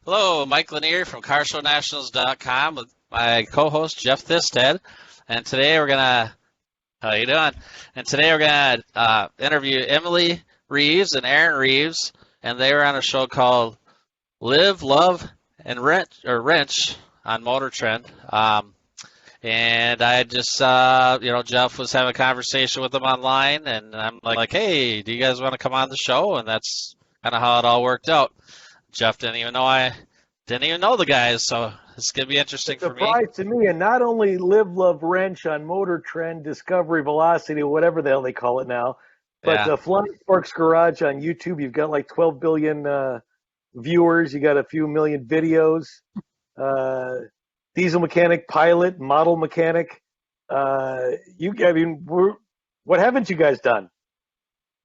Hello, Mike Lanier from CarShowNationals.com with my co-host Jeff Thisted, and today we're gonna. How you doing? And today we're gonna interview Emily Reeves and Aaron Reeves, and they were on a show called Live, Love, and Wrench on MotorTrend. And I just, Jeff was having a conversation with them online, and I'm like, hey, do you guys want to come on the show? And that's kind of how it all worked out. Jeff didn't even know the guys, so it's gonna be interesting for me. Surprise to me, and not only Live, Love, Wrench on MotorTrend, Discovery, Velocity, whatever the hell they call it now, but the Flying Sparks Garage on YouTube. You've got like 12 billion viewers. You got a few million videos. Diesel mechanic, pilot, model mechanic. What haven't you guys done?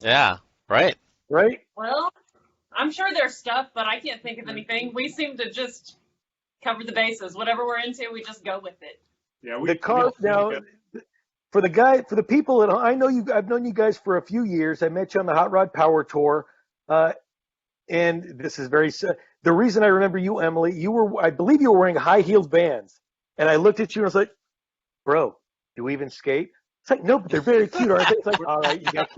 Yeah, right. Right? Well, I'm sure there's stuff, but I can't think of anything. We seem to just cover the bases. Whatever we're into, we just go with it. Yeah, for the people that I know you, I've known you guys for a few years. I met you on the Hot Rod Power Tour, and this is the reason I remember you, Emily. I believe you were wearing high-heeled Vans, and I looked at you and I was like, "Bro, do we even skate?" It's like, "No, but they're very cute, aren't they?" It's like, "All right, you got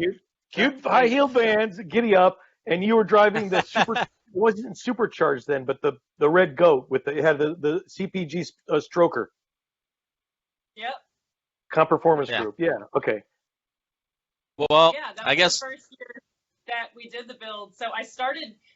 cute high-heeled Vans, giddy up." And you were driving the it wasn't supercharged then, but the Red Goat it had the CPG stroker. Yep. Comp Performance Group. Yeah. Okay. Well, yeah, that was I guess the first year that we did the build. So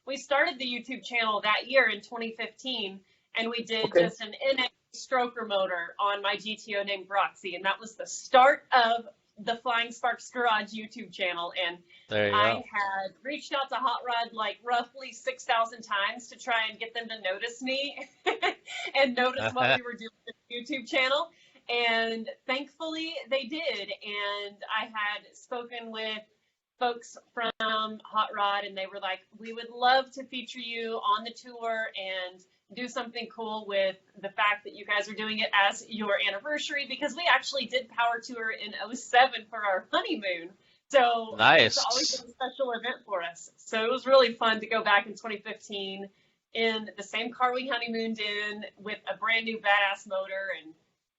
we started the YouTube channel that year in 2015, and we did just an NA stroker motor on my GTO named Roxy, and that was the start of the Flying Sparks Garage YouTube channel. And I had reached out to Hot Rod like roughly 6,000 times to try and get them to notice me and notice what we were doing with the YouTube channel. And thankfully they did. And I had spoken with folks from Hot Rod, and they were like, we would love to feature you on the tour and do something cool with the fact that you guys are doing it as your anniversary, because we actually did Power Tour in 2007 for our honeymoon. So nice. It's always been a special event for us. So it was really fun to go back in 2015 in the same car we honeymooned in with a brand new badass motor,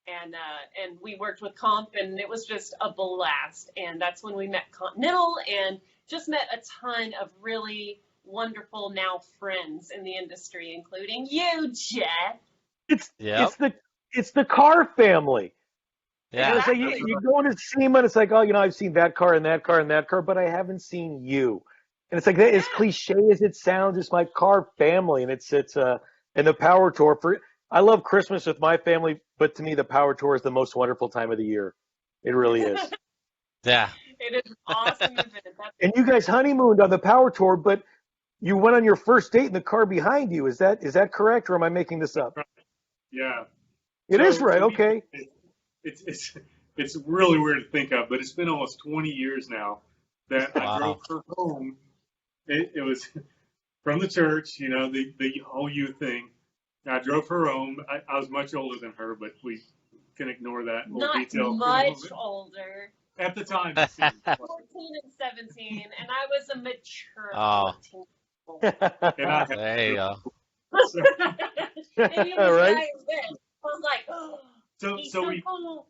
and we worked with Comp, and it was just a blast. And that's when we met Continental and just met a ton of really wonderful now friends in the industry, including you, Jeff. It's the car family. Yeah. Exactly. You go into SEMA, and it's like, oh, I've seen that car and that car and that car, but I haven't seen you. And it's like that. As cliche as it sounds, it's my car family, and it's and the Power Tour. I love Christmas with my family, but to me, the Power Tour is the most wonderful time of the year. It really is. Yeah. It is an awesome event. And you guys honeymooned on the Power Tour, but you went on your first date in the car behind you. Is that correct, or am I making this up? Yeah. It is right. Okay. It's really weird to think of, but it's been almost 20 years now that I drove her home. It was from the church, the whole youth thing. I drove her home. I was much older than her, but we can ignore that little detail. Not much older. At the time, 14 and 17, and I was a mature 14. There you go. And he was right. I was like, oh,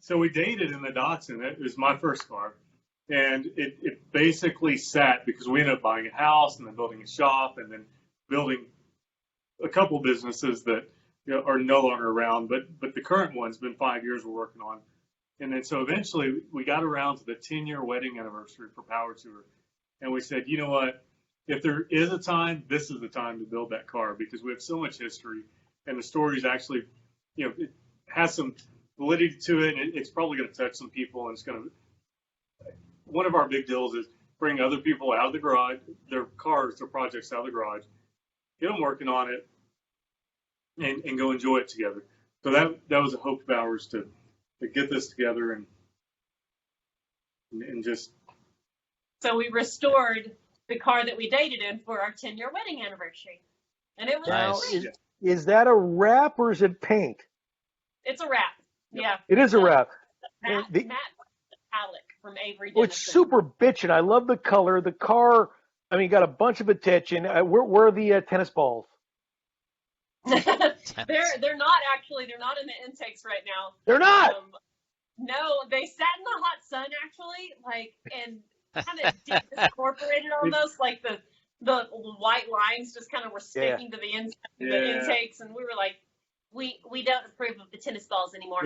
so we dated in the Datsun. It was my first car, and it basically sat because we ended up buying a house and then building a shop and then building a couple businesses that are no longer around. But the current one's been 5 years we're working on, and then so eventually we got around to the 10-year wedding anniversary for Power Tour, and we said, you know what? If there is a time, this is the time to build that car, because we have so much history, and the story is actually, it has some validity to it, and it's probably going to touch some people, and it's going to. One of our big deals is bring other people out of the garage, their cars, their projects out of the garage, get them working on it, and go enjoy it together. So that was a hope of ours to get this together and just. So we restored the car that we dated in for our 10-year wedding anniversary. And it was nice. Is that a wrap or is it paint? It's a wrap. Yeah. It is a wrap. Matte metallic from Avery. Oh, it's super bitchin'. I love the color. The car, got a bunch of attention. Where are the tennis balls? They're not actually. They're not in the intakes right now. They're not. No, they sat in the hot sun actually, like, and kind of incorporated almost, like the white lines just kind of were sticking to the intakes, and we were like, we don't approve of the tennis balls anymore.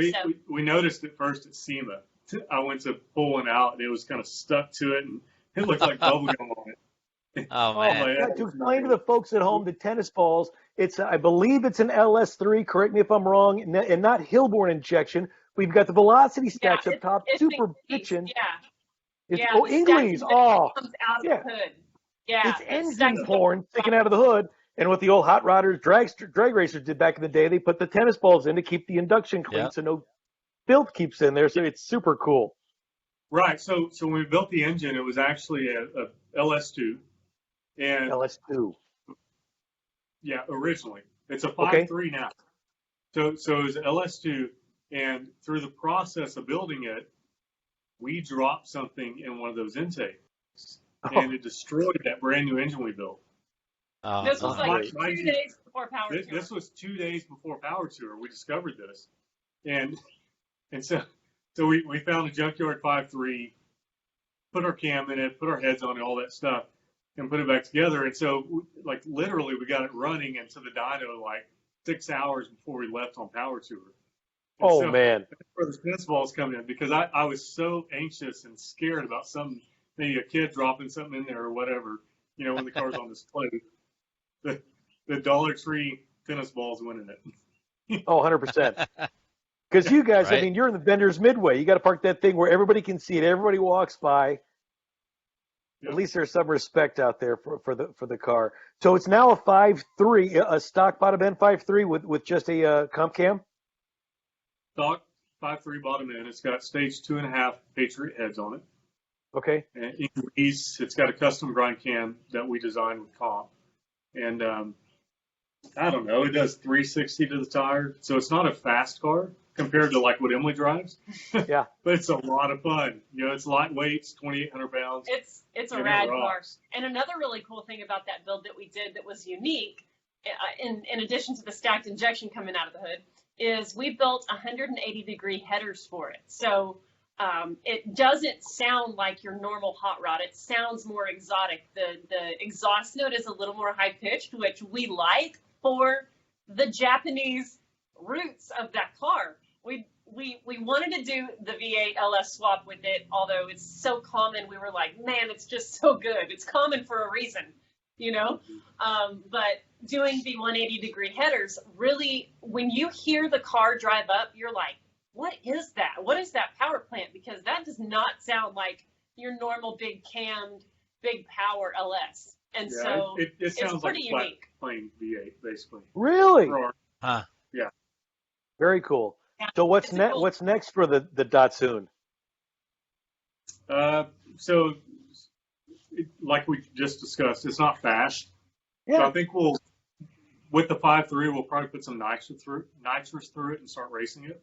We noticed it first at SEMA. I went to pull one out, and it was kind of stuck to it, and it looked like bubble gum on it. Oh man! Yeah, to explain to the folks at home, the tennis balls, I believe it's an LS3. Correct me if I'm wrong, and not Hillborn injection. We've got the velocity stacks up top, super bitchin'. Yeah. Ingles. Oh, comes out of the hood. Yeah. It's engine porn sticking out of the hood. And what the old hot rodders, drag racers did back in the day, they put the tennis balls in to keep the induction clean, so no filth keeps in there. So it's super cool. Right. So when we built the engine, it was actually a LS2. And LS2. Yeah, originally. It's a 5.3 now. So it was LS2, and through the process of building it, we dropped something in one of those intakes, and it destroyed that brand new engine we built. This was like 2 days before Power Tour. This was 2 days before Power Tour. We discovered this, and so we found a junkyard 5.3, put our cam in it, put our heads on it, all that stuff, and put it back together. And so, like, literally, we got it running into the dyno like 6 hours before we left on Power Tour. And man! That's where the tennis balls come in, because I was so anxious and scared about maybe a kid dropping something in there or whatever, when the car's on display. The Dollar Tree tennis balls went in it. 100%. Because you guys, I mean, you're in the vendor's midway. You got to park that thing where everybody can see it. Everybody walks by. Yep. At least there's some respect out there for the car. So it's now a 5.3, a stock bottom end 5.3 with just a comp cam. Stock 5.3 bottom end. It's got stage 2.5 Patriot heads on it. Okay. And it's got a custom grind cam that we designed with comp. And I don't know, it does 360 to the tire, so it's not a fast car compared to like what Emily drives. Yeah. But it's a lot of fun. It's lightweight, it's 2,800 pounds. It's a rad car. And another really cool thing about that build that we did that was unique, in addition to the stacked injection coming out of the hood, is we built 180-degree headers for it. So it doesn't sound like your normal hot rod. It sounds more exotic. The exhaust note is a little more high-pitched, which we like for the Japanese roots of that car. We wanted to do the V8 LS swap with it, although it's so common. We were like, man, it's just so good. It's common for a reason, But doing the 180-degree headers, really, when you hear the car drive up, you're like, what is that? What is that power plant? Because that does not sound like your normal big cammed, big power LS. And so it sounds it's pretty like unique. Plain V8, basically. Really? Huh. Yeah. Very cool. Yeah, so what's next? What's next for the Datsun? So, like we just discussed, it's not fast. Yeah. So I think with the 5.3, we'll probably put some nitrous through it and start racing it.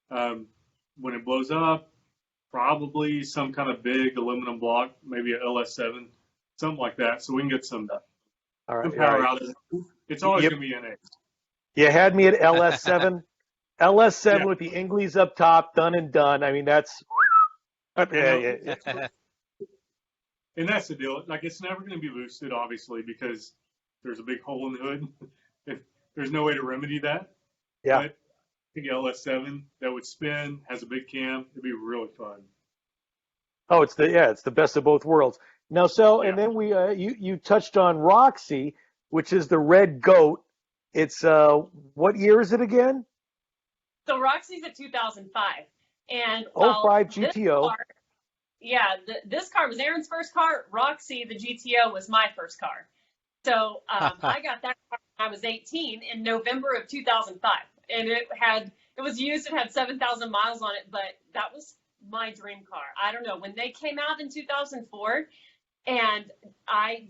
When it blows up, probably some kind of big aluminum block, maybe a LS7, something like that, so we can get some power out of it. It's always going to be NA. You had me at LS7. LS7 with the Ingles up top, done and done. I mean, that's... And that's the deal. Like, it's never going to be boosted, obviously, because there's a big hole in the hood. There's no way to remedy that. Yeah. But I think LS7 that would spin, has a big cam. It'd be really fun. Oh, it's the best of both worlds. Now, and then you touched on Roxy, which is the red goat. It's what year is it again? So Roxy's a 2005, and 05 GTO. This car was Aaron's first car. Roxy the GTO was my first car. So I got that car when I was 18 in November of 2005, and it was used. It had 7,000 miles on it, but that was my dream car. I don't know, when they came out in 2004, and I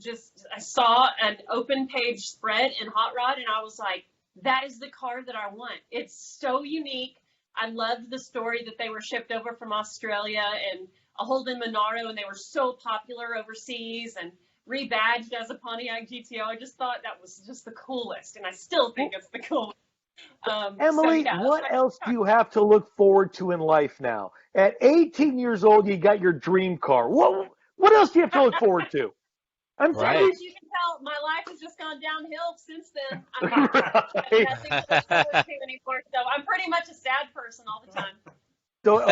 saw an open page spread in Hot Rod, and I was like, that is the car that I want. It's so unique. I loved the story that they were shipped over from Australia and a Holden Monaro, and they were so popular overseas. And rebadged as a Pontiac GTO. I just thought that was just the coolest, and I still think it's the coolest. Emily, so, yeah, what else do you have to look forward to in life now? At 18 years old, you got your dream car. What else do you have to look forward to? As you can tell, my life has just gone downhill since then. I mean, nothing to look forward to anymore. So I'm pretty much a sad person all the time. So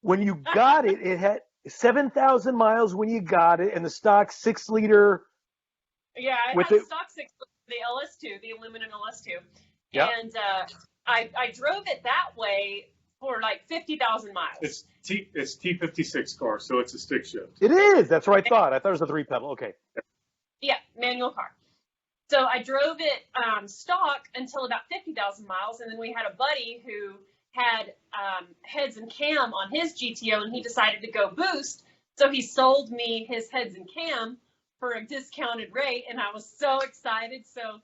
when you got it, it had 7,000 miles when you got it, and the stock 6-liter. Yeah, it had stock 6-liter, the LS2, the aluminum LS2. Yep. And I drove it that way for like 50,000 miles. It's T56 car, so it's a stick shift. It is. That's what I thought. I thought it was a 3-pedal. Okay. Yeah, manual car. So I drove it stock until about 50,000 miles, and then we had a buddy who had heads and cam on his GTO, and he decided to go boost. So he sold me his heads and cam for a discounted rate, and I was so excited. So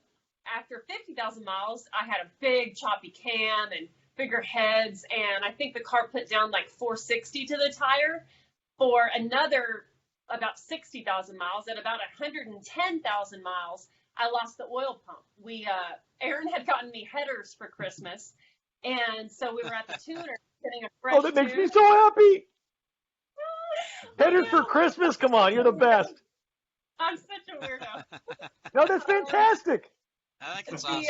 after 50,000 miles, I had a big choppy cam and bigger heads, and I think the car put down like 460 to the tire. For another about 60,000 miles, at about 110,000 miles, I lost the oil pump. Aaron had gotten me headers for Christmas, and so we were at the tuner getting a fresh that makes me so happy. Headers for Christmas? Come on, you're the best. I'm such a weirdo. No, that's fantastic. I think it's awesome.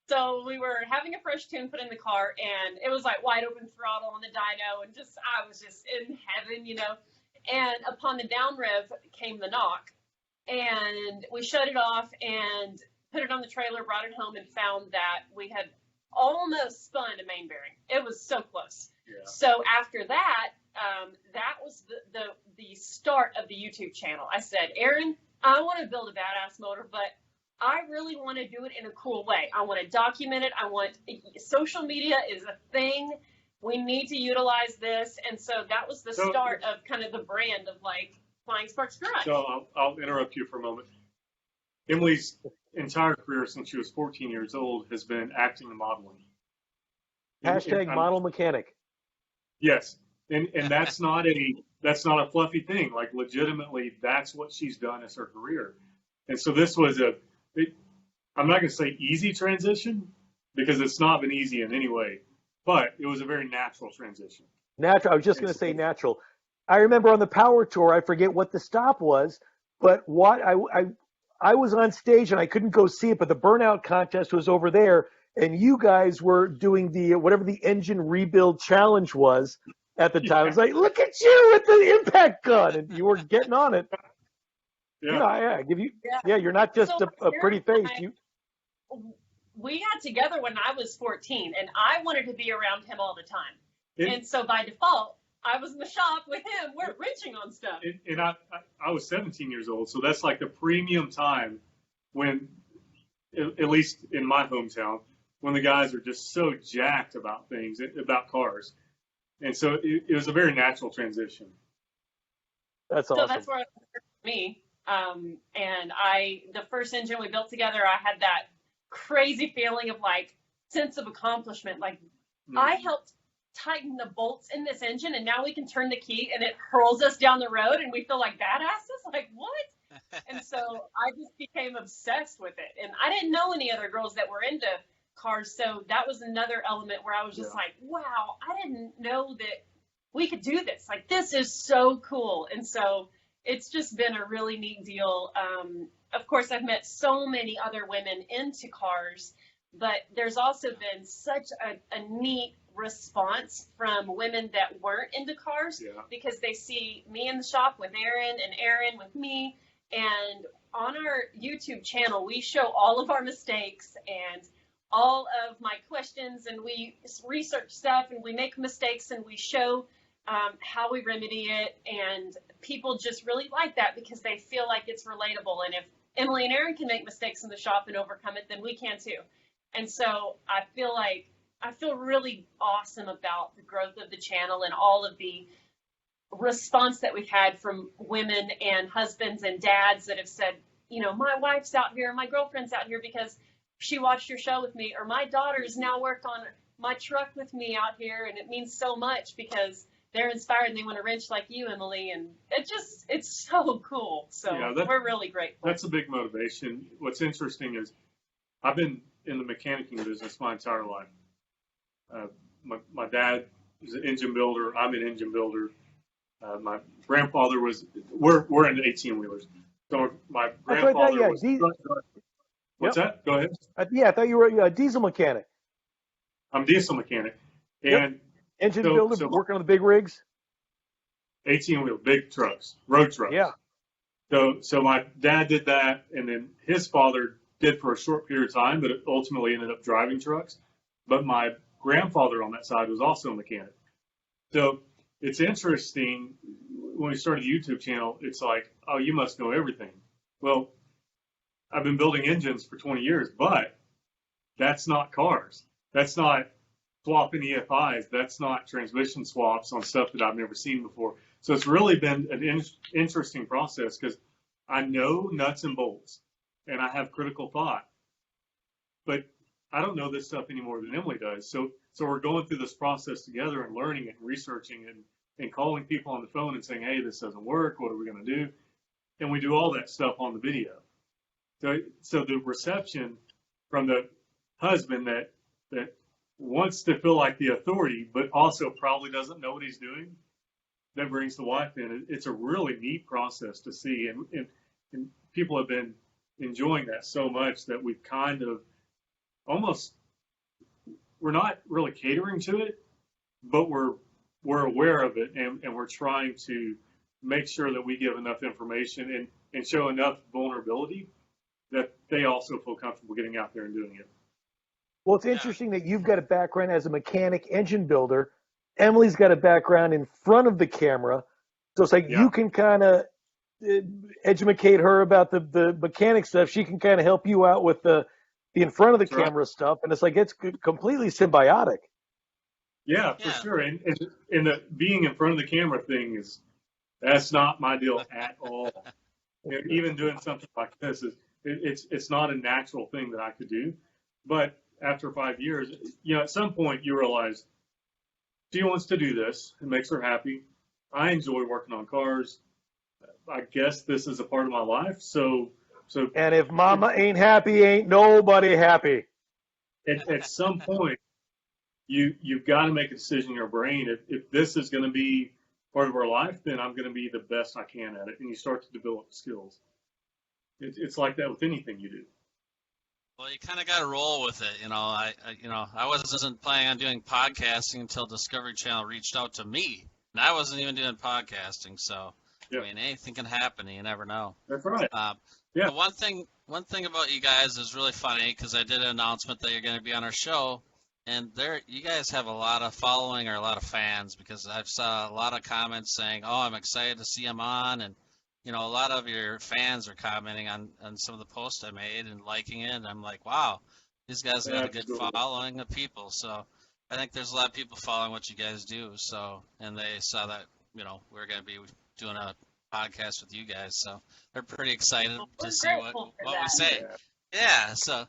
So we were having a fresh tune put in the car, and it was like wide open throttle on the dyno, and I was just in heaven, you know. And upon the down rev came the knock, and we shut it off and put it on the trailer, brought it home, and found that we had almost spun a main bearing. It was so close. Yeah. So after that, that was the start of the YouTube channel. I said, Aaron, I want to build a badass motor, but I really want to do it in a cool way. I want to document it. Social media is a thing. We need to utilize this. And so that was the start of kind of the brand of like Flying Sparks Garage. So I'll interrupt you for a moment. Emily's entire career since she was 14 years old has been acting and modeling. Hashtag model mechanic. Yes. And that's not a fluffy thing. Like legitimately, that's what she's done as her career. And so this was I'm not going to say easy transition, because it's not been easy in any way, but it was a very natural transition. Natural. I was just going to say natural. I remember on the Power Tour, I forget what the stop was, but I was on stage and I couldn't go see it, but the burnout contest was over there, and you guys were doing whatever the engine rebuild challenge was at the time. Yeah. It was like, look at you with the impact gun, and you were getting on it. Yeah. You're not just a pretty face. We got together when I was 14, and I wanted to be around him all the time. And so by default, I was in the shop with him. We're wrenching on stuff. And I was 17 years old, so that's like the premium time when, at least in my hometown, when the guys are just so jacked about things, about cars. And so it was a very natural transition. That's awesome. So that's where it was for me. And the first engine we built together, I had that crazy feeling of like sense of accomplishment. Like I helped tighten the bolts in this engine, and now we can turn the key and it hurls us down the road and we feel like badasses. Like what? And so I just became obsessed with it. And I didn't know any other girls that were into cars. So that was another element where I was just like, wow, I didn't know that we could do this. Like, this is so cool. And so it's just been a really neat deal. Of course, I've met so many other women into cars, but there's also been such a neat response from women that weren't into cars because they see me in the shop with Aaron and Aaron with me. And on our YouTube channel, we show all of our mistakes and all of my questions, and we research stuff and we make mistakes and we show how we remedy it. And people just really like that because they feel like it's relatable. And if Emily and Aaron can make mistakes in the shop and overcome it, then we can too. And so I feel really awesome about the growth of the channel and all of the response that we've had from women and husbands and dads that have said, you know, my wife's out here, my girlfriend's out here because she watched your show with me, or my daughter's now worked on my truck with me out here, and it means so much because they're inspired and they want to wrench like you, Emily, and it's so cool. So we're really grateful. That's a big motivation. What's interesting is I've been in the mechanicking business my entire life. My dad is an engine builder. I'm an engine builder. My grandfather we're into 18-wheelers. So my grandfather was. What's that? Go ahead. I thought you were a diesel mechanic. I'm a diesel mechanic. And engine builder, working on the big rigs. 18-wheel, big trucks, road trucks. Yeah. So my dad did that, and then his father did for a short period of time, but it ultimately ended up driving trucks. But my grandfather on that side was also a mechanic. So it's interesting, when we started the YouTube channel, it's like, oh, you must know everything. Well, I've been building engines for 20 years, but that's not cars. That's not swapping EFIs. That's not transmission swaps on stuff that I've never seen before. So it's really been an interesting process because I know nuts and bolts and I have critical thought, but I don't know this stuff any more than Emily does. So we're going through this process together and learning it and researching it and calling people on the phone and saying, hey, this doesn't work. What are we going to do? And we do all that stuff on the video. So the reception from the husband that wants to feel like the authority, but also probably doesn't know what he's doing, that brings the wife in. It's a really neat process to see. And people have been enjoying that so much that we've kind of we're not really catering to it, but we're aware of it, and we're trying to make sure that we give enough information and show enough vulnerability that they also feel comfortable getting out there and doing it. Well, it's interesting that you've got a background as a mechanic engine builder. Emily's got a background in front of the camera. So it's like you can kind of educate her about the mechanic stuff. She can kind of help you out with the in front of the camera stuff. And it's like it's completely symbiotic. Yeah, for sure. And the being in front of the camera thing that's not my deal at all. Even doing something like this it's not a natural thing that I could do. But after 5 years, at some point you realize she wants to do this. It makes her happy. I enjoy working on cars. I guess this is a part of my life. So. And if mama ain't happy, ain't nobody happy. At some point, you've got to make a decision in your brain. If this is going to be part of our life, then I'm going to be the best I can at it. And you start to develop skills. It's like that with anything you do. Well, you kind of got to roll with it. I wasn't planning on doing podcasting until Discovery Channel reached out to me, and I wasn't even doing podcasting. So, I mean, anything can happen. You never know. That's right. But one thing about you guys is really funny because I did an announcement that you're going to be on our show, and you guys have a lot of following or a lot of fans because I've saw a lot of comments saying, "Oh, I'm excited to see him on," and a lot of your fans are commenting on some of the posts I made and liking it. And I'm like, wow, these guys got a good following of people. So I think there's a lot of people following what you guys do. So, and they saw that, we're going to be doing a podcast with you guys. So they're pretty excited to see what we say. Yeah. So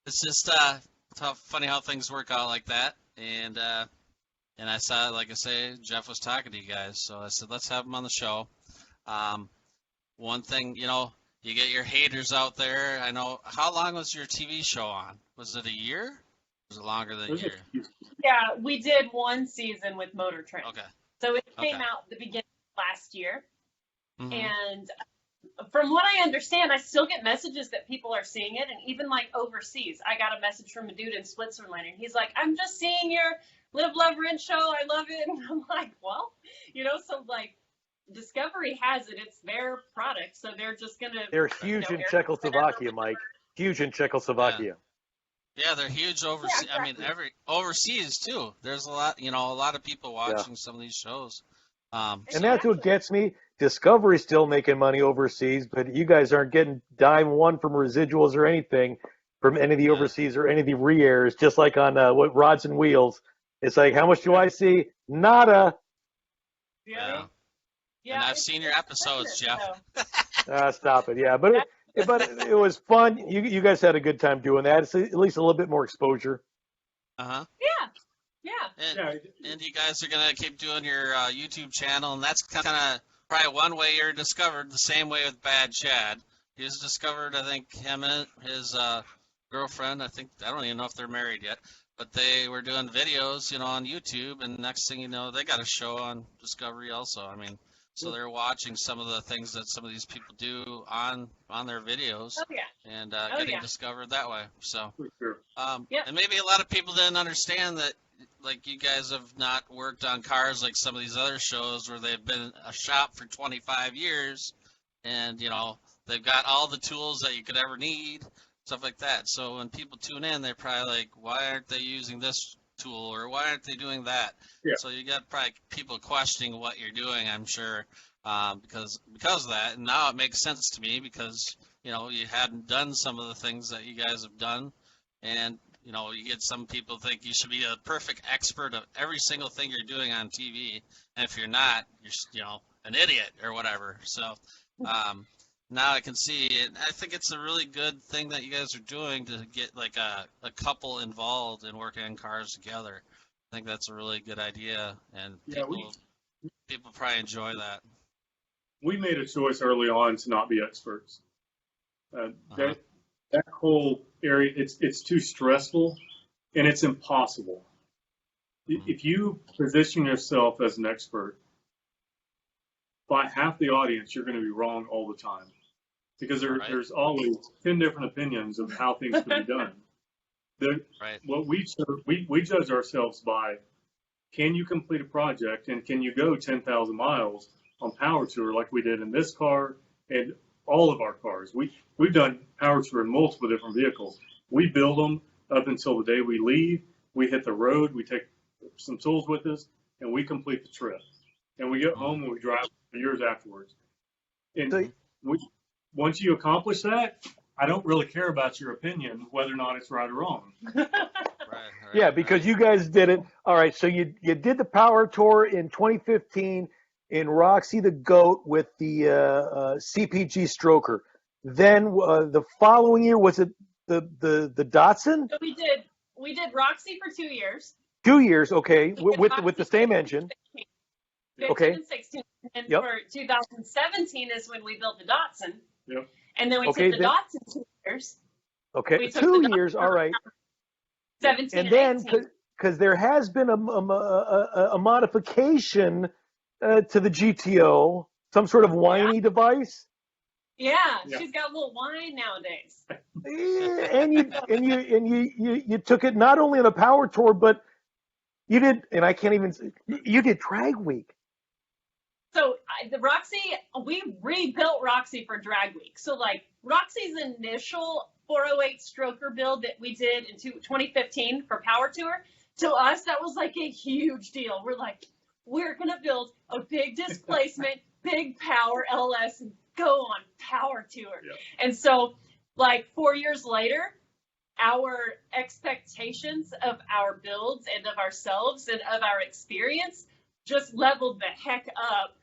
it's just funny how things work out like that. And I saw, like I say, Jeff was talking to you guys. So I said, let's have him on the show. One thing, you get your haters out there. I know. How long was your TV show on? Was it a year? Or was it longer than a year? Yeah, we did one season with MotorTrend. Okay. So it came out the beginning of last year. Mm-hmm. And from what I understand, I still get messages that people are seeing it. And even like overseas, I got a message from a dude in Switzerland. And he's like, I'm just seeing your Live, Love, Rent show. I love it. And I'm like, well, so like, Discovery has it. It's their product, so they're just going to... They're huge in Czechoslovakia, Mike. Huge in Czechoslovakia. Yeah, they're huge overseas. Yeah, exactly. I mean, overseas, too. There's a lot of people watching some of these shows. And that's what gets me. Discovery's still making money overseas, but you guys aren't getting dime one from residuals or anything from any of the overseas or any of the re-airs, just like on Rods and Wheels. It's like, how much do I see? Nada. Yeah. Yeah, and I've seen your episodes, Jeff. Stop it. Yeah, but it was fun. You guys had a good time doing that. It's at least a little bit more exposure. Uh-huh. Yeah. And you guys are gonna keep doing your YouTube channel, and that's kind of probably one way you're discovered. The same way with Bad Chad, he was discovered. I think him and his girlfriend. I don't even know if they're married yet, but they were doing videos, on YouTube, and next thing you know, they got a show on Discovery also. I mean, so they're watching some of the things that some of these people do on their videos, and getting discovered that way. So, and maybe a lot of people didn't understand that. Like, you guys have not worked on cars like some of these other shows where they've been a shop for 25 years and, they've got all the tools that you could ever need, stuff like that. So when people tune in, they're probably like, why aren't they using this tool or why aren't they doing that? Yeah. So you got probably people questioning what you're doing, I'm sure, because of that. And now it makes sense to me because, you hadn't done some of the things that you guys have done. And you get some people think you should be a perfect expert of every single thing you're doing on TV, and if you're not, you're an idiot or whatever. So now I can see it. I think it's a really good thing that you guys are doing to get like a couple involved in working on cars together. I think that's a really good idea, and people probably enjoy that. We made a choice early on to not be experts. That whole area, it's too stressful, and it's impossible. If you position yourself as an expert, by half the audience, you're going to be wrong all the time, because there's always 10 different opinions of how things can be done. What we judge ourselves by: can you complete a project, and can you go 10,000 miles on Power Tour like we did in this car and all of our cars? We've done Power Tour in multiple different vehicles. We build them up until the day we leave. We hit the road. We take some tools with us, and we complete the trip. And we get home and we drive for years afterwards. And once you accomplish that, I don't really care about your opinion, whether or not it's right or wrong. Yeah, because you guys did it. All right, so you did the Power Tour in 2015 in Roxy the Goat with the CPG Stroker. Then the following year, was it the Datsun? So we did Roxy for 2 years. 2 years, okay, with the same engine. 15 and 16. And for 2017 is when we built the Datsun. Yep. And then we took the Datsun 2 years. Okay, 2 years, all right. 17 and then, because there has been a modification to the GTO, some sort of whiny device. Yeah, she's got a little whine nowadays. Yeah, and you took it not only on a Power Tour, but you did, and I can't even, you did Drag Week. So the Roxy, we rebuilt Roxy for Drag Week. So like Roxy's initial 408 stroker build that we did in 2015 for Power Tour, to us that was like a huge deal. We're like, we're gonna build a big displacement, big power LS and go on Power Tour. Yep. And so like 4 years later, our expectations of our builds and of ourselves and of our experience just leveled the heck up.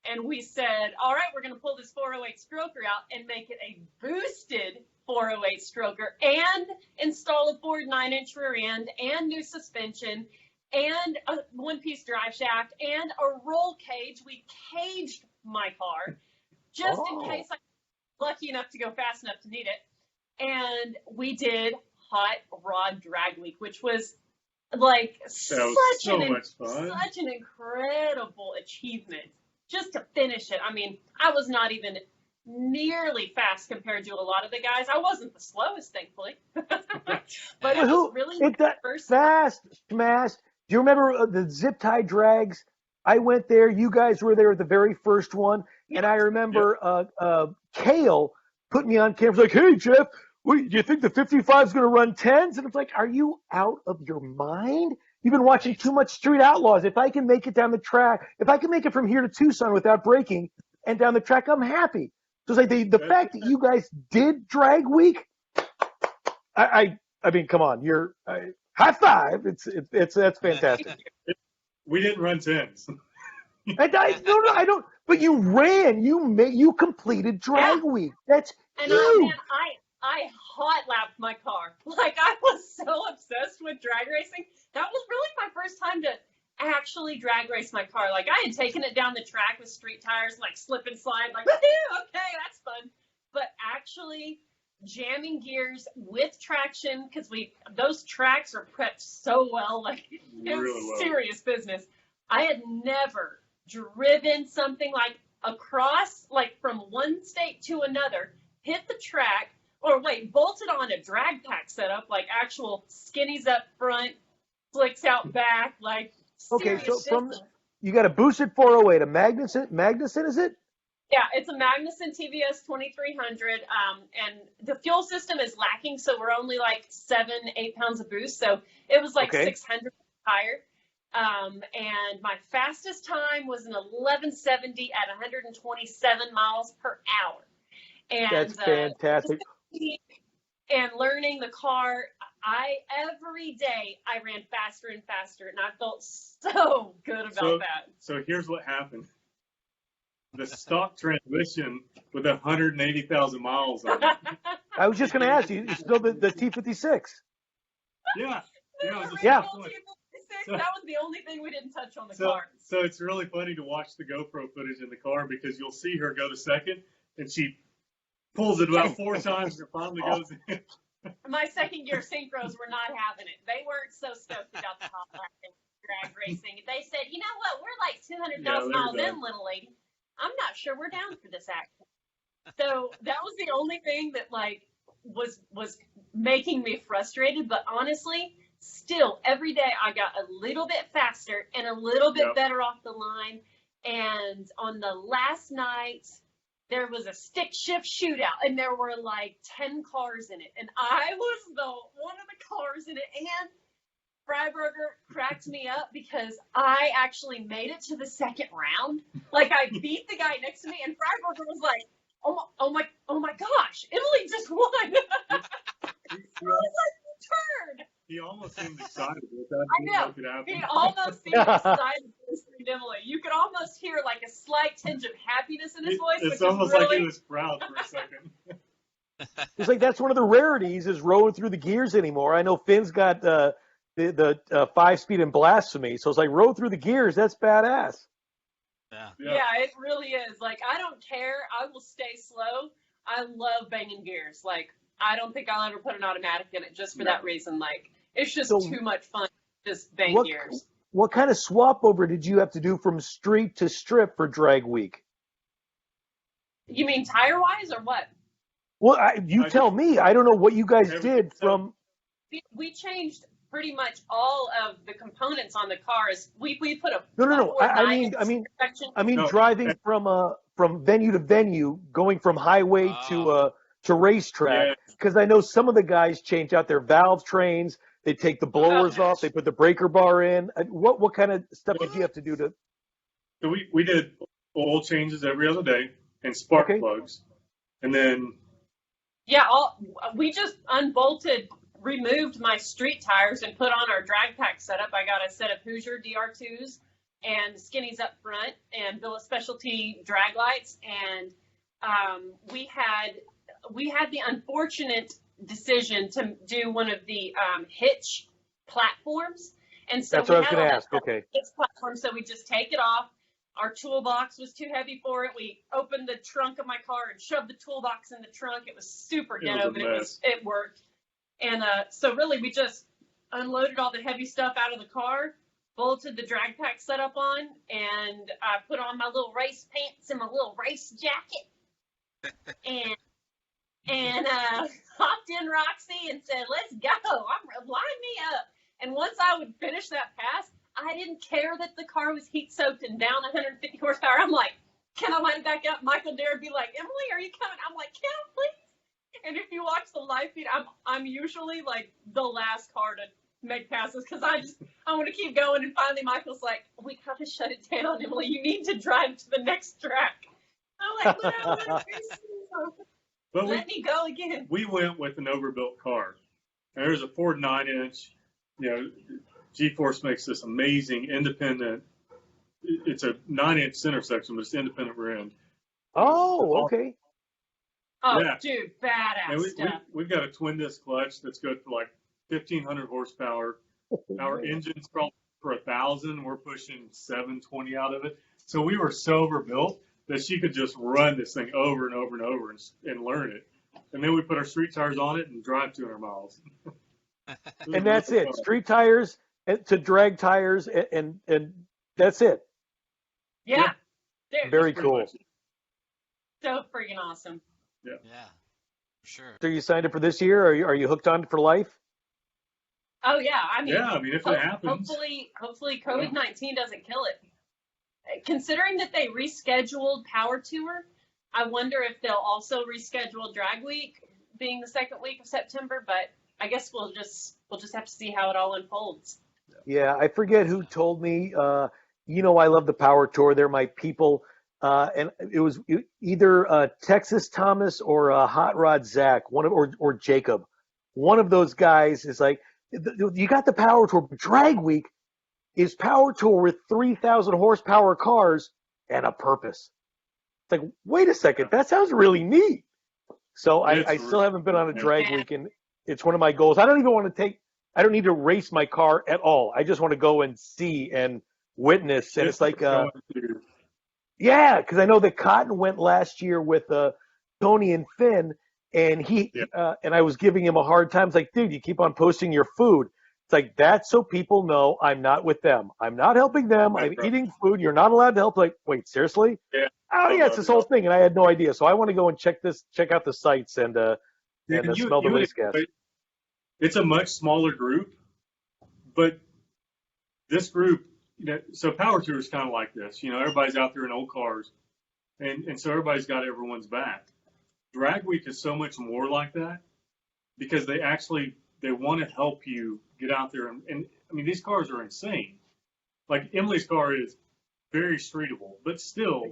And we said, all right, we're going to pull this 408 stroker out and make it a boosted 408 stroker and install a Ford 9-inch rear end and new suspension and a one-piece drive shaft and a roll cage. We caged my car just in case I was lucky enough to go fast enough to need it. And we did Hot Rod Drag Week, which was like such an incredible achievement just to finish it. I mean, I was not even nearly fast compared to a lot of the guys. I wasn't the slowest, thankfully. But it was really first fast, smashed. Do you remember the zip tie drags? I went there. You guys were there at the very first one. Yep. And I remember Kale put me on camera. Like, hey, Jeff, do you think the 55 is going to run 10s? And it's like, are you out of your mind? You've been watching too much Street Outlaws. If I can make it down the track, if I can make it from here to Tucson without braking and down the track, I'm happy. So it's like the fact that you guys did Drag Week, I mean, come on, high five. That's fantastic. We didn't run 10s. No, I don't. But you ran. You completed Drag Week. That's huge. I hot lapped my car. Like, I was so obsessed with drag racing. That was really my first time to actually drag race my car. Like, I had taken it down the track with street tires, like slip and slide, like, woohoo, okay, that's fun. But actually jamming gears with traction, because those tracks are prepped so well, like, it was serious business. I had never driven something like across, like from one state to another, hit the track, bolted on a drag pack setup, like actual skinnies up front, flicks out back, like serious so you got a boosted 408, a Magnuson, is it? Yeah, it's a Magnuson TVS 2300, and the fuel system is lacking, so we're only like 7-8 pounds of boost, so it was like 600 higher. And my fastest time was an 1170 at 127 miles per hour. And that's fantastic. And learning the car, every day I ran faster and faster, and I felt so good about that. So here's what happened. The stock transmission with 180,000 miles on it. I was just going to ask you, it's still the T56. Yeah. That was the only thing we didn't touch on the car. So it's really funny to watch the GoPro footage in the car, because you'll see her go to second, and she pulls it about 4 times and finally goes in. My second gear synchros were not having it. They weren't so stoked about the hot lap and drag racing. They said, you know what, we're like 200,000 miles in, little lady. I'm not sure we're down for this action. So that was the only thing that like was making me frustrated. But honestly, still every day I got a little bit faster and a little bit better off the line. And on the last night, there was a stick shift shootout, and there were like 10 cars in it, and I was one of the cars in it. And Freiberger cracked me up because I actually made it to the second round. Like, I beat the guy next to me, and Freiberger was like, oh my gosh, Emily just won. I was like, turd. He almost seemed excited with that. I know. He almost seemed excited to see Emily. You could almost hear like a slight tinge of happiness in his voice. It's almost like he was proud for a second. It's like that's one of the rarities is rolling through the gears anymore. I know Finn's got the 5-speed and blasphemy, so it's like roll through the gears. That's badass. Yeah, it really is. Like, I don't care. I will stay slow. I love banging gears. Like, I don't think I'll ever put an automatic in it just for that reason. Like, it's just too much fun to just bang gears. What kind of swap over did you have to do from street to strip for drag week? You mean tire-wise or what? Well, you tell me. I don't know what you guys did from. We changed pretty much all of the components on the cars. We put a No. I mean, driving from venue to venue, going from highway to racetrack. Because I know some of the guys change out their valve trains. They take the blowers off. They put the breaker bar in. What kind of stuff did you have to do to? So we did oil changes every other day and spark plugs, and then. Yeah, we just removed my street tires and put on our drag pack setup. I got a set of Hoosier DR2s and skinnies up front and Billet Specialty drag lights. And we had the unfortunate decision to do one of the hitch platforms. And so that's what I was going to ask. Okay. Hitch platform, so we just take it off. Our toolbox was too heavy for it. We opened the trunk of my car and shoved the toolbox in the trunk. It was super ghetto, but it worked. And so really we just unloaded all the heavy stuff out of the car, bolted the drag pack setup on, and I put on my little race pants and my little race jacket. and hopped in Roxy and said, let's go. Line me up. And once I would finish that pass, I didn't care that the car was heat soaked and down 150 horsepower. I'm like, can I line it back up? Michael Dare would be like, Emily, are you coming? I'm like, can I please? And if you watch the live feed, I'm usually like the last car to make passes because I want to keep going. And finally, Michael's like, we gotta shut it down, Emily. You need to drive to the next track. I'm like, no, let me go again. We went with an overbuilt car. And there's a Ford 9-inch, G-Force makes this amazing independent. It's a 9-inch center section, but it's independent rear end. Oh, okay. Oh, Yeah. dude, badass And stuff. we've got a twin disc clutch that's good for like 1,500 horsepower. Our engine's probably for 1,000. We're pushing 720 out of it. So we were so overbuilt that she could just run this thing over and over and over and learn it. And then we put our street tires on it and drive 200 miles. And that's it. Street tires to drag tires, and that's it. Yeah. Dude, Very cool. so freaking awesome. Yeah. Yeah, for sure. So you signed up for this year? Are you hooked on it for life? Oh yeah, I mean, if it happens. Hopefully COVID-19 doesn't kill it. Considering that they rescheduled Power Tour, I wonder if they'll also reschedule Drag Week being the second week of September. But I guess we'll just have to see how it all unfolds. Yeah, I forget who told me. I love the Power Tour. They're my people. And it was either Texas Thomas or Hot Rod Zach, or Jacob. One of those guys is like, you got the Power Tour. Drag Week is Power Tour with 3,000 horsepower cars and a purpose. It's like, wait a second, that sounds really neat. So I still haven't been on a Drag Week, and it's one of my goals. I don't need to race my car at all. I just want to go and see and witness. And it's like, yeah, because I know that Cotton went last year with Tony and Finn, and and I was giving him a hard time. It's like, dude, you keep on posting your food. It's like, that's so people know I'm not with them. I'm not helping them. I'm eating food. You're not allowed to help. Like, wait, seriously? Yeah. Oh yeah, it's this whole thing, and I had no idea. So I want to go and check out the sites and smell the race gas. It's a much smaller group, but this group, so Power Tour is kind of like this. Everybody's out there in old cars, and so everybody's got everyone's back. Drag Week is so much more like that because they want to help you get out there. And I mean, these cars are insane. Like Emily's car is very streetable, but still,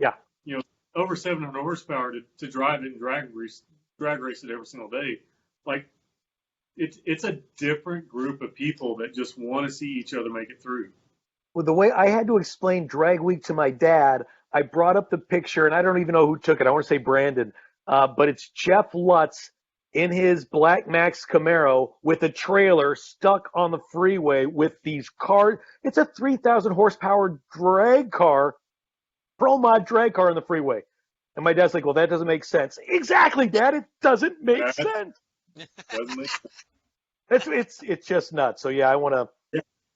over 700 horsepower to drive it and drag race it every single day. Like, it's a different group of people that just want to see each other make it through. Well, the way I had to explain Drag Week to my dad, I brought up the picture, and I don't even know who took it. I want to say Brandon, but it's Jeff Lutz in his Black Max Camaro with a trailer stuck on the freeway with these cars. It's a 3,000 horsepower drag car, pro mod drag car on the freeway. And my dad's like, well, that doesn't make sense. Exactly, Dad. It doesn't make sense. Doesn't make sense. It's just nuts. So yeah, I want to.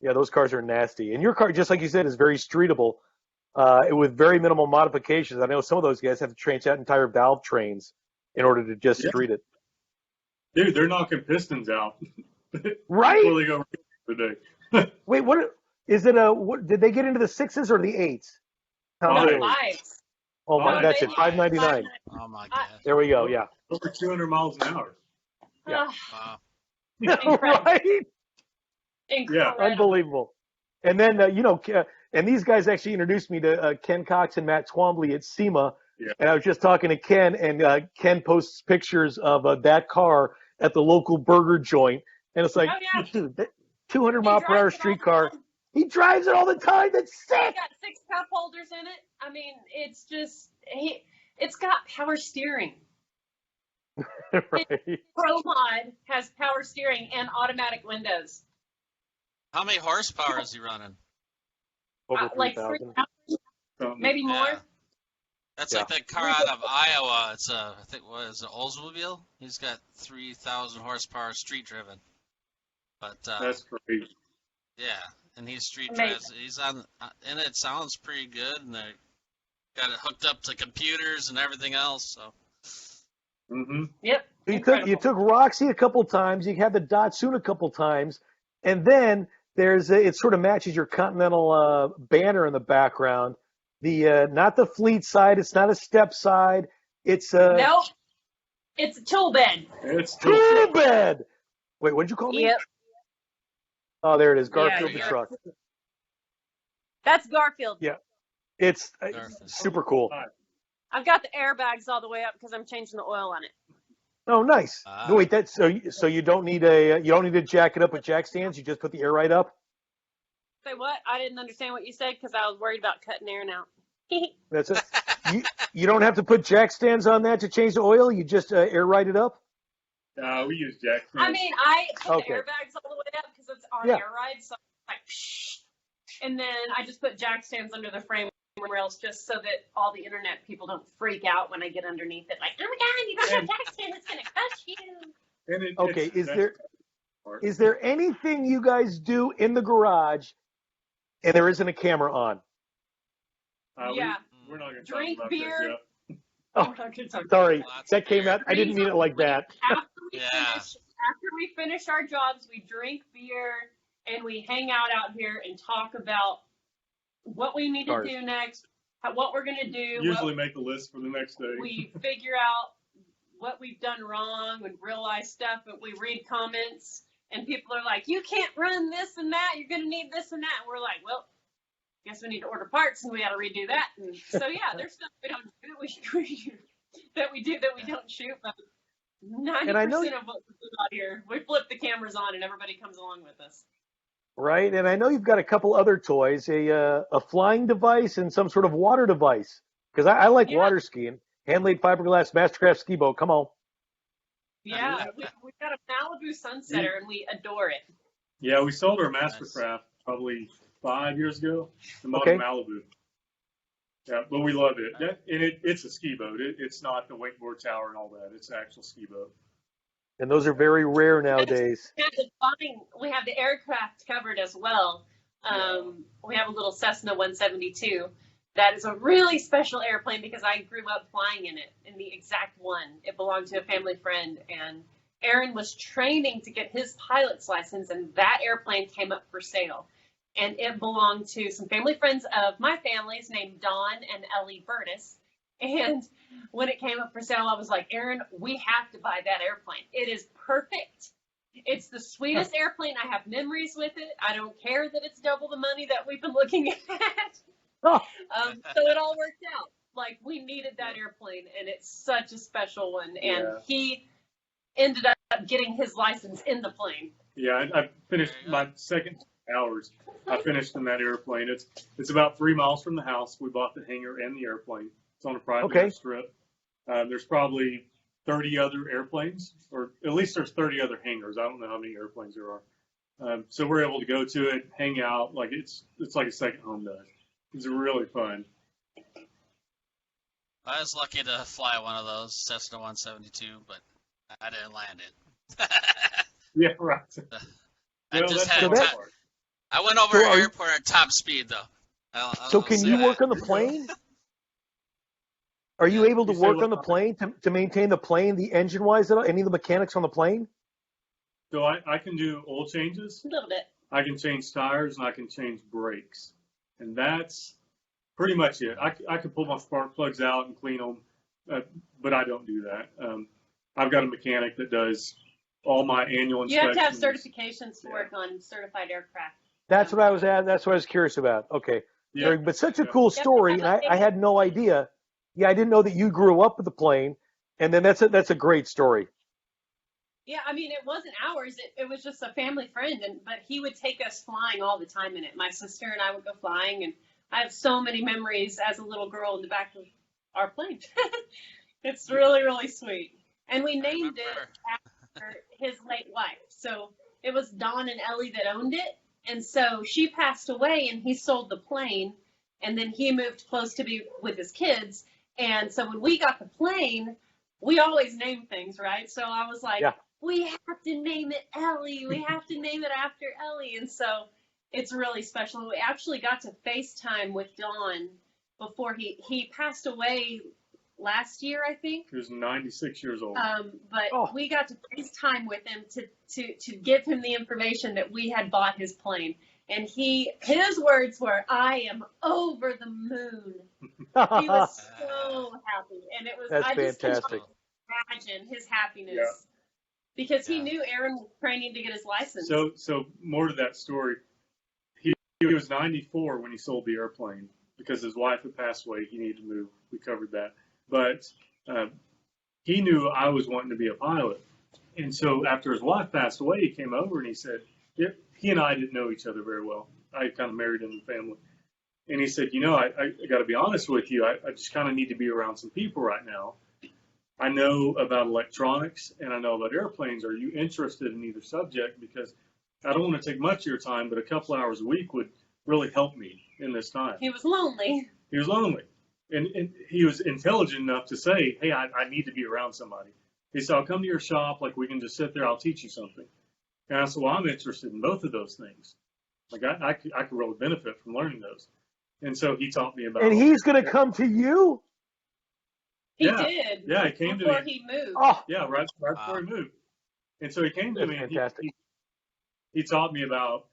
Yeah, those cars are nasty. And your car, just like you said, is very streetable, with very minimal modifications. I know some of those guys have to change out entire valve trains in order to just street it. Dude, they're knocking pistons out. Right? Before they go today. Wait, what is it? Did they get into the 6s or the 8s? No, How many? 5s. Oh my, that's it. $5.99. Oh my god. There we go. Yeah. Over 200 miles an hour. Yeah. Wow. Incredible. Right? Incredible. Unbelievable. And then, and these guys actually introduced me to Ken Cox and Matt Twombly at SEMA. Yeah. And I was just talking to Ken, and Ken posts pictures of that car at the local burger joint. And it's like, dude, that 200 mile per hour street car. He drives it all the time. That's sick. It's got 6 cup holders in it. I mean, it's just, it's got power steering. Right. Pro Mod has power steering and automatic windows. How many horsepower is he running? Over Like 3,000. 3,000, maybe more. Yeah. That's like that car out of Iowa. It's I think, what is it, Oldsmobile? He's got 3,000 horsepower street driven. But That's crazy. yeah, and he's street Amazing. drives. He's on, and it sounds pretty good, and they got it hooked up to computers and everything else. So. Mm-hmm. Yep. You took Roxy a couple times. You had the Datsun a couple times, and then it sort of matches your Continental banner in the background. The not the fleet side. It's not a step side. It's Nope. It's a tool bed. It's tool bed. Wait, what did you call me? Yep. Oh, there it is. Garfield the yeah. truck. That's Garfield. Yeah, it's super cool. I've got the airbags all the way up because I'm changing the oil on it. Oh, nice. No, wait, that's so you don't need to jack it up with jack stands. You just put the air right up. Say what? I didn't understand what you said because I was worried about cutting Aaron out. That's it. You don't have to put jack stands on that to change the oil. You just air ride it up. We use jack stands. I mean, I put Okay. the airbags all the way up because it's on Yeah. air ride, so I'm like, psh. And then I just put jack stands under the frame rails just so that all the internet people don't freak out when I get underneath it. Like, oh my God, you don't have jack stand, it's gonna crush you. Okay, is there anything you guys do in the garage and there isn't a camera on? Yeah. We're not going to Drink talk about beer. this yet. Oh, We're not gonna talk sorry, Lots that of came beer. out. I didn't mean it like that. After we finish our jobs, we drink beer and we hang out here and talk about what we need to do next, what we're gonna do. Usually make a list for the next day. We figure out what we've done wrong and realize stuff, but we read comments and people are like, you can't run this and that, you're gonna need this and that. And we're like, well, guess we need to order parts and we gotta redo that. And so yeah, there's stuff we don't do that we don't shoot, but 90% of what we do out here, we flip the cameras on and everybody comes along with us. Right, and I know you've got a couple other toys, a flying device and some sort of water device. Because I like water skiing. Hand-laid fiberglass Mastercraft ski boat. Come on. Yeah, we've got a Malibu Sunsetter and we adore it. Yeah, we sold our Mastercraft probably 5 years ago. The model Malibu. Yeah, but we love it. It's a ski boat. It's not the wakeboard tower and all that. It's an actual ski boat. And those are very rare nowadays. We have the aircraft covered as well. We have a little Cessna 172. That is a really special airplane because I grew up flying in it, in the exact one. It belonged to a family friend, and Aaron was training to get his pilot's license, and that airplane came up for sale. And it belonged to some family friends of my family's named Dawn and Ellie Burtis. And when it came up for sale, I was like, Aaron, we have to buy that airplane. It is perfect. It's the sweetest airplane. I have memories with it. I don't care that it's double the money that we've been looking at. So it all worked out. Like, we needed that airplane, and it's such a special one. And he ended up getting his license in the plane. Yeah, I finished my second hours. I finished in that airplane. It's about 3 miles from the house. We bought the hangar and the airplane. It's on a private strip. There's probably 30 other airplanes, or at least there's 30 other hangars. I don't know how many airplanes there are. So we're able to go to it, hang out. Like it's like a second home to us. It's really fun. I was lucky to fly one of those Cessna 172, but I didn't land it. Yeah, right. I went over the airport at top speed, though. So can you work on the plane? Are you able to work on the plane to maintain the plane, the engine-wise, any of the mechanics on the plane? So I can do oil changes. A little bit. I can change tires, and I can change brakes. And that's pretty much it. I can pull my spark plugs out and clean them, but I don't do that. I've got a mechanic that does all my annual inspections. You have to have certifications to work on certified aircraft. That's what I was at. That's what I was curious about. Okay. Yeah. But such a cool story, and I had no idea. Yeah, I didn't know that you grew up with the plane, and then that's a great story. Yeah, I mean, it wasn't ours. It was just a family friend, but he would take us flying all the time in it. My sister and I would go flying, and I have so many memories as a little girl in the back of our plane. It's really, really sweet. And we named it after his late wife. So it was Dawn and Ellie that owned it, and so she passed away, and he sold the plane, and then he moved close to be with his kids. And so when we got the plane, we always name things, right? So I was like, we have to name it Ellie. We have to name it after Ellie. And so it's really special. We actually got to FaceTime with Dawn before he passed away last year, I think. He was 96 years old. But we got to FaceTime with him to give him the information that we had bought his plane. And his words were, "I am over the moon." He was so happy, and it was. That's fantastic. Just imagine his happiness because he knew Aaron was training to get his license. So more to that story. He was 94 when he sold the airplane because his wife had passed away. He needed to move. We covered that, but he knew I was wanting to be a pilot, and so after his wife passed away, he came over and he said, he and I didn't know each other very well. I kind of married into the family. And he said, I got to be honest with you. I just kind of need to be around some people right now. I know about electronics and I know about airplanes. Are you interested in either subject? Because I don't want to take much of your time, but a couple hours a week would really help me in this time. He was lonely. He was lonely. And he was intelligent enough to say, hey, I need to be around somebody. He said, I'll come to your shop. Like, we can just sit there. I'll teach you something. And I said, well, I'm interested in both of those things. Like, I could really benefit from learning those. And so he taught me about. And he's going to come to you? He did. Yeah, he came to me. Before he moved. Oh. Yeah, right before he moved. And so he came to me. Fantastic. He taught me about,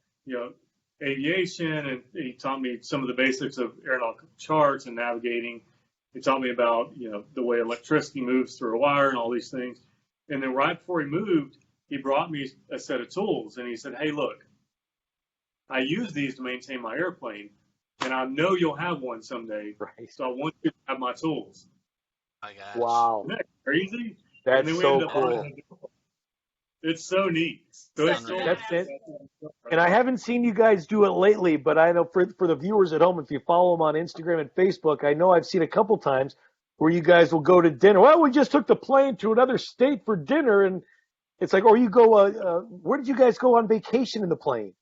aviation, and he taught me some of the basics of aeronautical charts and navigating. He taught me about, the way electricity moves through a wire and all these things. And then right before he moved, he brought me a set of tools, and he said, hey, look, I use these to maintain my airplane, and I know you'll have one someday, Right. so I want you to have my tools. My gosh. Wow. Isn't that crazy? That's so cool. It's so neat. So That's it. And I haven't seen you guys do it lately, but I know for the viewers at home, if you follow them on Instagram and Facebook, I know I've seen a couple times where you guys will go to dinner. Well, we just took the plane to another state for dinner, and it's like, or you go, where did you guys go on vacation in the plane?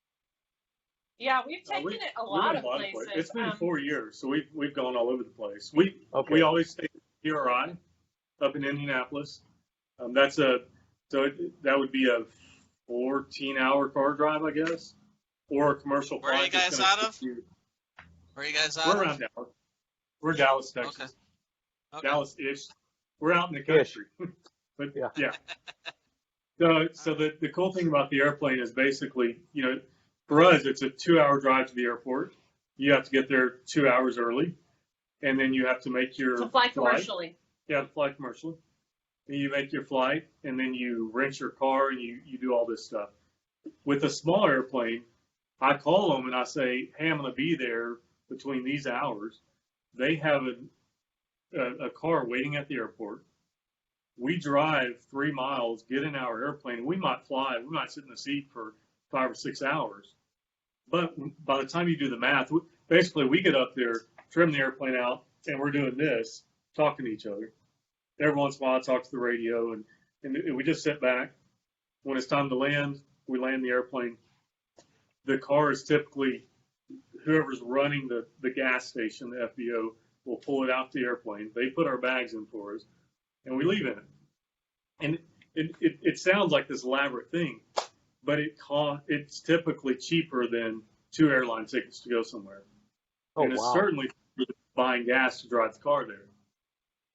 Yeah, we've taken it a lot of places. It's been 4 years, so we've gone all over the place. We always stay at PRI up in Indianapolis. That would be a 14-hour car drive, I guess, or a commercial. Where are you guys out of? Where are you guys out of? We're around Dallas. We're Dallas, Texas. Okay. Dallas-ish. We're out in the country. But yeah. So the cool thing about the airplane is basically, for us, it's a 2-hour drive to the airport. You have to get there 2 hours early, and then you have to make your to fly commercially. Yeah, to fly commercially. And you make your flight, and then you rent your car, and you do all this stuff. With a small airplane, I call them and I say, hey, I'm going to be there between these hours. They have a car waiting at the airport. We drive 3 miles, get in our airplane. We might fly. We might sit in the seat for 5 or 6 hours. But by the time you do the math, basically we get up there, trim the airplane out, and we're doing this, talking to each other. Every once in a while I talk to the radio, and we just sit back. When it's time to land, we land the airplane. The car is typically, whoever's running the gas station, the FBO, will pull it out the airplane. They put our bags in for us, and we leave in it. And it sounds like this elaborate thing, but it's typically cheaper than 2 airline tickets to go somewhere. Oh, and it's certainly cheaper than buying gas to drive the car there.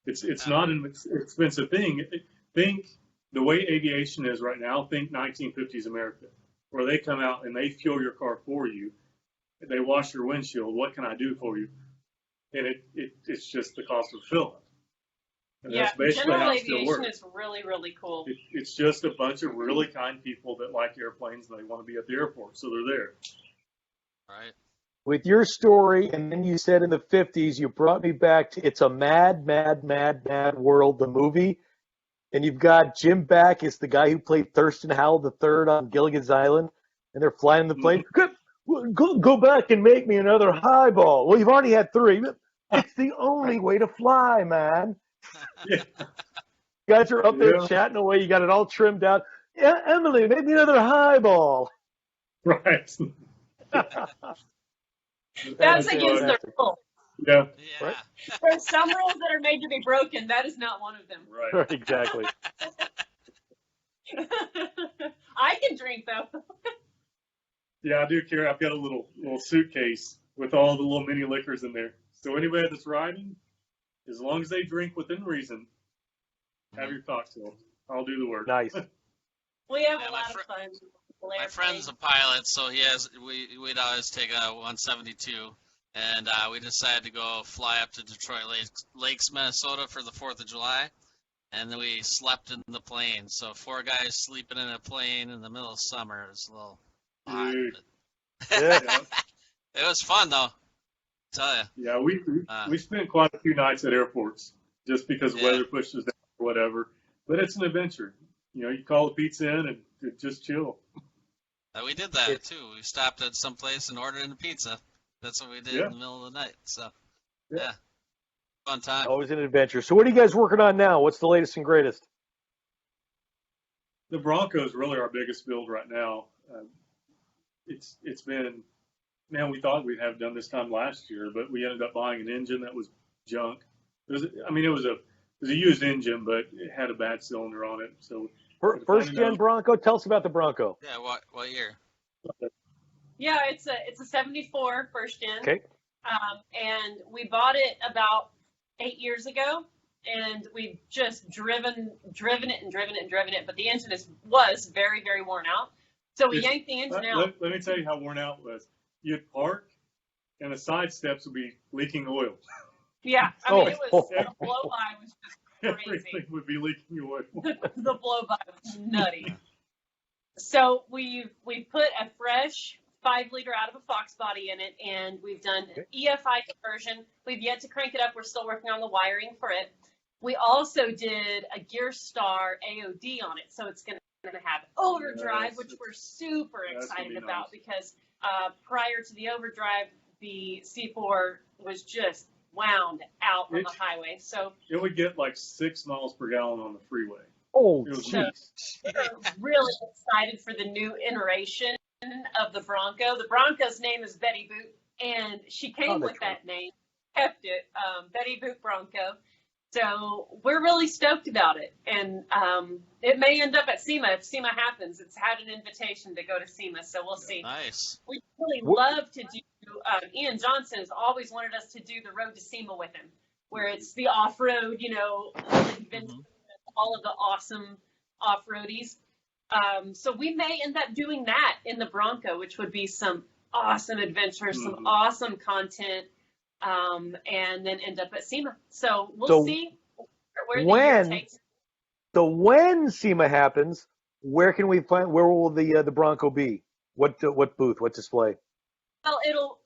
It's not an expensive thing. Think the way aviation is right now, think 1950s America, where they come out and they fuel your car for you. They wash your windshield. What can I do for you? And it's just the cost of filling. And that's basically general how it still aviation works. is really, really cool. It's just a bunch of really kind people that like airplanes and they want to be at the airport, so they're there. Right. With your story, and then you said in the 50s, you brought me back to It's a Mad, Mad, Mad, Mad World, the movie. And you've got Jim Back, is the guy who played Thurston Howell III on Gilligan's Island, and they're flying the plane. Go back and make me another highball. Well, you've already had 3. That's the only way to fly, man. Yeah. You guys are up there chatting away. You got it all trimmed out. Yeah, Emily, make me another highball. Right. That's against the rule. Yeah. Right? There's some rules that are made to be broken. That is not one of them. Right. Exactly. I can drink, though. Yeah, I do carry. I've got a little suitcase with all the little mini liquors in there. So anybody that's riding, as long as they drink within reason, have your cocktail. I'll do the work. Nice. We have Yeah, a lot of fun. My friend's a pilot, so we'd always take a 172, and we decided to go fly up to Detroit Lakes, Minnesota for the 4th of July, and then we slept in the plane. So 4 guys sleeping in a plane in the middle of summer is a little odd. Dude. Yeah. It was fun, though. I tell you. Yeah, we spent quite a few nights at airports just because weather pushed us down or whatever. But it's an adventure. You call the pizza in and just chill. We did that, too. We stopped at some place and ordered in a pizza. That's what we did in the middle of the night. So, yeah, fun time. Always an adventure. So what are you guys working on now? What's the latest and greatest? The Bronco is really our biggest build right now. It's been, man, we thought we'd have done this time last year, but we ended up buying an engine that was junk. It was a used engine, but it had a bad cylinder on it. So first gen Bronco. Tell us about the Bronco. Yeah, what year? Yeah, it's a 74 first gen. Okay. And we bought it about 8 years ago, and we've just driven it, but the engine was very, very worn out. So we yanked the engine out. Let me tell you how worn out it was. You'd park, and the side steps would be leaking oil. Yeah, I mean, it was, the blow-by was just crazy. Everything would be leaking oil. The blow-by was nutty. So we put a fresh 5-liter out of a Fox body in it, and we've done EFI conversion. We've yet to crank it up. We're still working on the wiring for it. We also did a Gear Star AOD on it, so it's going to have overdrive, which we're super excited about because prior to the overdrive, the C4 was just wound out on the highway. So it would get like 6 miles per gallon on the freeway. Oh, so we're really excited for the new iteration of the Bronco. The Bronco's name is Betty Boot, and she came with that name, kept it, Betty Boot Bronco. So we're really stoked about it, and it may end up at SEMA if SEMA happens. It's had an invitation to go to SEMA, so we'll see. Nice. We really love to do. Ian Johnson has always wanted us to do the road to SEMA with him, where it's the off-road, all of the awesome off-roadies. So we may end up doing that in the Bronco, which would be some awesome adventures, some awesome content. And then end up at SEMA. So we'll see where the year takes. So when SEMA happens, where can we find? Where will the Bronco be? What booth? What display? Well, it'll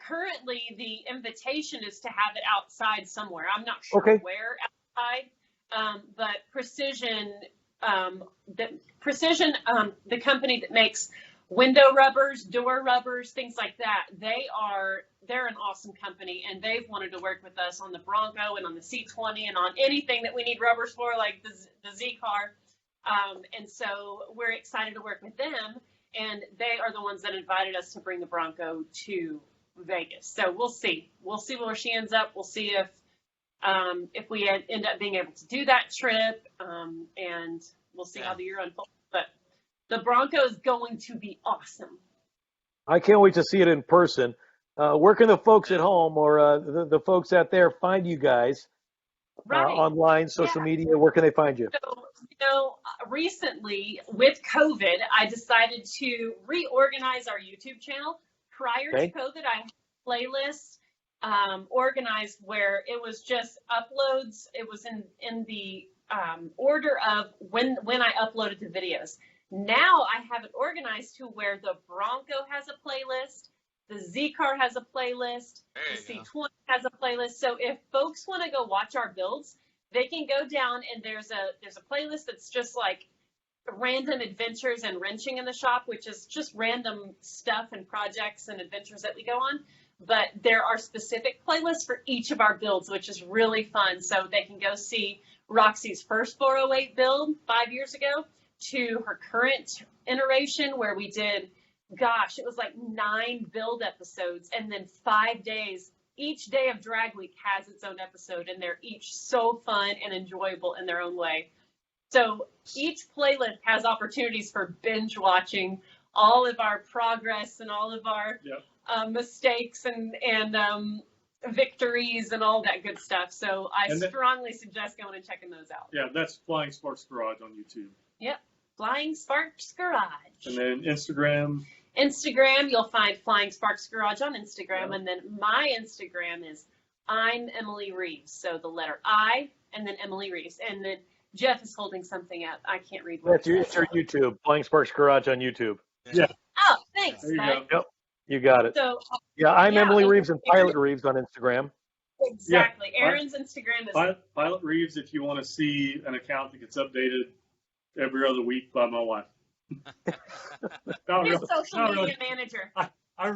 currently the invitation is to have it outside somewhere. I'm not sure where outside, but Precision, the company that makes window rubbers, door rubbers, things like that. They're an awesome company, and they've wanted to work with us on the Bronco and on the C20 and on anything that we need rubbers for, like the Z car. And so we're excited to work with them, and they are the ones that invited us to bring the Bronco to Vegas. So we'll see. We'll see where she ends up. We'll see if we end up being able to do that trip, and we'll see how the year unfolds. But the Bronco is going to be awesome. I can't wait to see it in person. Where can the folks at home or the folks out there find you guys online, social media? Where can they find you? So, recently with COVID, I decided to reorganize our YouTube channel. Prior to COVID, I had a playlist organized where it was just uploads. It was in the order of when I uploaded the videos. Now I have it organized to where the Bronco has a playlist, the Z car has a playlist, the C20 has a playlist. So if folks want to go watch our builds, they can go down and there's a playlist that's just like random adventures and wrenching in the shop, which is just random stuff and projects and adventures that we go on. But there are specific playlists for each of our builds, which is really fun. So they can go see Roxy's first 408 build 5 years ago to her current iteration where we did, gosh, it was like 9 build episodes and then 5 days. Each day of drag week has its own episode, and they're each so fun and enjoyable in their own way. So each playlist has opportunities for binge watching all of our progress and all of our mistakes and victories and all that good stuff. So I strongly suggest going and checking those out. Yeah, that's Flying Sparks Garage on YouTube. Yep, Flying Sparks Garage. And then Instagram, you'll find Flying Sparks Garage on Instagram. And then my Instagram is I'm Emily Reeves. So the letter I and then Emily Reeves. And then Jeff is holding something up. I can't read what it's your YouTube, Flying Sparks Garage on YouTube. Yeah. Oh, thanks, there you bud. go. Yep, you got it. So, I'm Emily Reeves and Pilot Reeves on Instagram. Exactly. Aaron's Instagram is Pilot Reeves if you want to see an account that gets updated every other week by my wife. His social media manager. I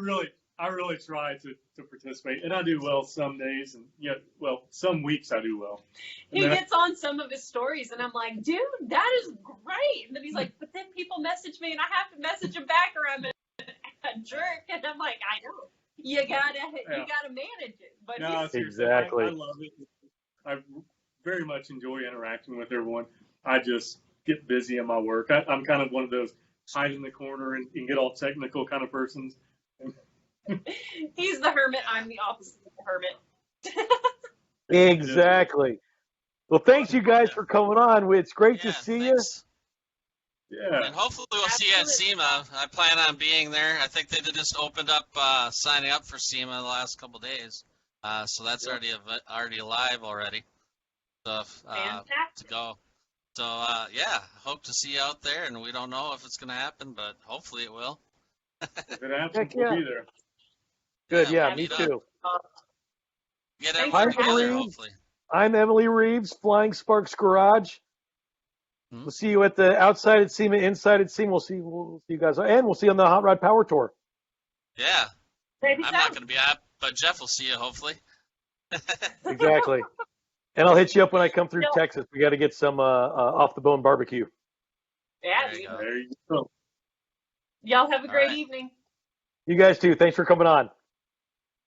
I really try to participate, and I do well some days, and some weeks I do well. He gets on some of his stories, and I'm like, dude, that is great. And then he's like, but then people message me, and I have to message them back, or I'm a jerk. And I'm like, I know. You gotta manage it. But no, exactly. I love it. I very much enjoy interacting with everyone. I just get busy in my work. I'm kind of one of those hide in the corner and get all technical kind of persons. He's the hermit. I'm the opposite of the hermit. Exactly. Well, thanks you guys for coming on. It's great to see thanks. you. Yeah. And hopefully we'll see you at SEMA. I plan on being there. I think they just opened up signing up for SEMA the last couple days. So that's already live already. So to go. So hope to see you out there, and we don't know if it's going to happen, but hopefully it will. If it happens, we'll be there. Good, me too. Get everyone together, hopefully. I'm Emily Reeves, Flying Sparks Garage. We'll see you at the outside at SEMA, inside at SEMA. We'll see you guys, and we'll see you on the Hot Rod Power Tour. Yeah. I'm not going to be out, but Jeff will see you, hopefully. Exactly. And I'll hit you up when I come through Texas. We got to get some off-the-bone barbecue. Yeah. There you go. Y'all have a great evening. You guys too. Thanks for coming on.